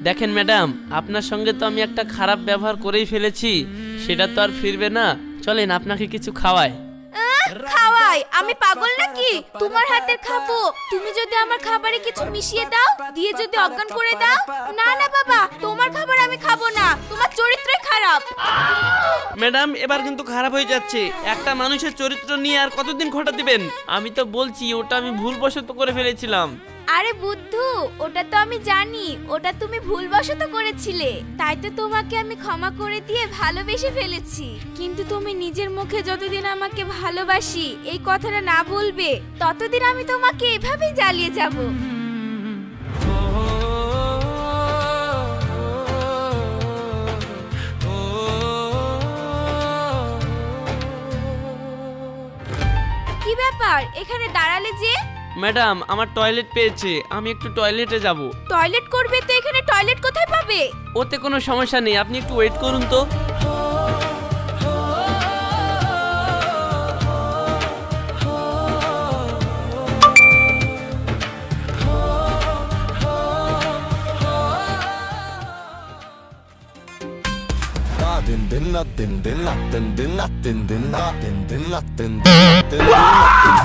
দেখেন ম্যাডাম, আপনার সঙ্গে তো আমি একটা খারাপ ব্যবহার করেই ফেলেছি, সেটা তো আর ফিরবে না। চলেন আপনাকে কিছু খাওয়াই। খাওয়াই? আমি পাগল নাকি তোমার হাতের খাবো? তুমি যদি আমার খাবারে কিছু মিশিয়ে দাও, দিয়ে যদি অজ্ঞান করে দাও। না না বাবা, তোমার খাবার আমি খাবো না, তোমার চরিত্রই খারাপ। ম্যাডাম, এবার কিন্তু খারাপ হয়ে যাচ্ছে। একটা মানুষের চরিত্র নিয়ে আর কতদিন খোঁটা দিবেন? আমি তো বলছি ওটা আমি ভুলবশত করে ফেলেছিলাম। আরে বুদ্ধু, ওটা তো আমি জানি, ওটা তুমি ভুলবশত করেছিলে, তাই তো তোমাকে আমি ক্ষমা করে দিয়ে ভালোবেসে ফেলেছি। কিন্তু তুমি নিজের মুখে যতদিন আমাকে ভালোবাসি এই কথাটা না বলবে, ততদিন আমি তোমাকে এভাবেই জ্বালিয়ে যাব। কি ব্যাপার, এখানে দাঁড়ালে যে? ম্যাডাম, আমার টয়লেট পেয়েছে, আমি একটু টয়লেটে যাব। টয়লেট করবে তো এখানে টয়লেট কোথায় পাবে? ওতে কোনো সমস্যা নেই, আপনি একটু ওয়েট করুন তো। din din na din din na din din na din din na din din na din din na din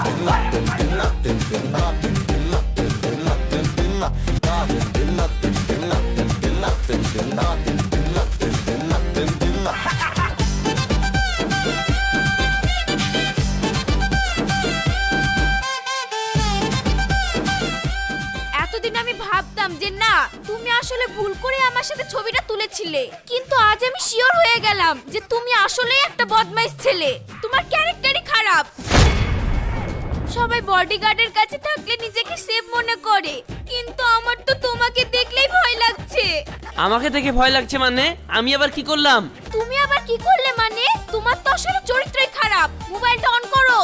din na din din na din din na din din na din din na din din na din din na din din na din din na din din na din din na din din na din din na এতদিন আমি ভাবতাম যে না, তুমি আসলে ভুল করে আমার সাথে ছবিটা তুলেছিলে, কিন্তু আজ আমি শিওর হয়ে গেলাম যে তুমি আসলে একটা বদমাইশ ছেলে, তোমার ক্যারেক্টারই খারাপ। সবাই বডিগার্ডের কাছে থাকলে নিজেকে সেফ মনে করে, কিন্তু আমার তো তোমাকে দেখলেই ভয় লাগছে। আমাকে দেখে ভয় লাগছে মানে? আমি আবার কি করলাম? তুমি আবার কি করলে মানে? তোমার তো আসলে চরিত্রই খারাপ। মোবাইলটা অন করো।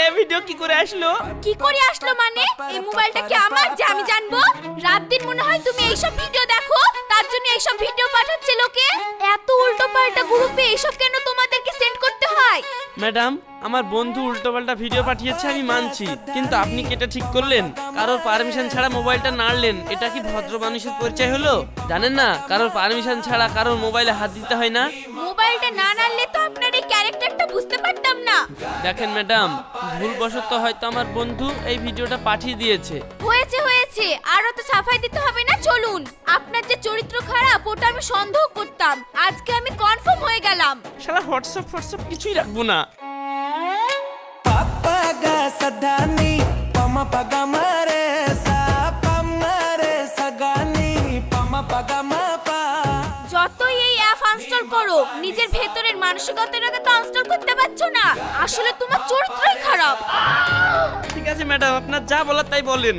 এই ভিডিও কি করে আসলো? কি করে আসলো মানে? এই মোবাইলটা কি আমার যে আমি জানবো? রাত দিন মনে হয় তুমি এইসব ভিডিও দেখো, তার জন্য এইসব ভিডিও পাঠাচ্ছে লোকে। এত উল্টো পাল্টা গ্রুপে এইসব কেন তোমাদেরকে সেন্ড করতে হয়? ম্যাডাম, আমার বন্ধু উল্টোপাল্টা ভিডিও পাঠিয়েছে আমি মানছি, কিন্তু আপনি কি এটা ঠিক করলেন? কারোর পারমিশন ছাড়া মোবাইলটা নাড়লেন, এটা কি ভদ্র মানুষের পরিচয় হলো? জানেন না, কারোর পারমিশন ছাড়া কারোর মোবাইলে হাত দিতে হয় না। মোবাইলটা না নাড়লে তো আপনার এই ক্যারেক্টারটা বুঝতে পারতাম না। দেখেন ম্যাডাম, ভুলবশত হয়তো আমার বন্ধু এই ভিডিওটা পাঠিয়ে দিয়েছে। হয়েছে হয়েছে, আরো তো সাফাই দিতে হবে না। চলুন, আপনার যে চরিত্র খারাপ ওটা আমি সন্দেহ করতাম, আজকে আমি কনফার্ম হয়ে গেলাম। শালা হোয়াটসঅ্যাপ কিছুই রাখবো না। Papaga sadani, pama paga mare sa, pamare sagani, pama paga mapa. যতই এই অ্যাপ আনস্টল করো, নিজের ভেতরের মানসিকতাটাকে তো আনস্টল করতে পারছো না। আসলে তোমার চরিত্রই খারাপ। ঠিক আছে ম্যাডাম, আপনার যা বলার তাই বলেন।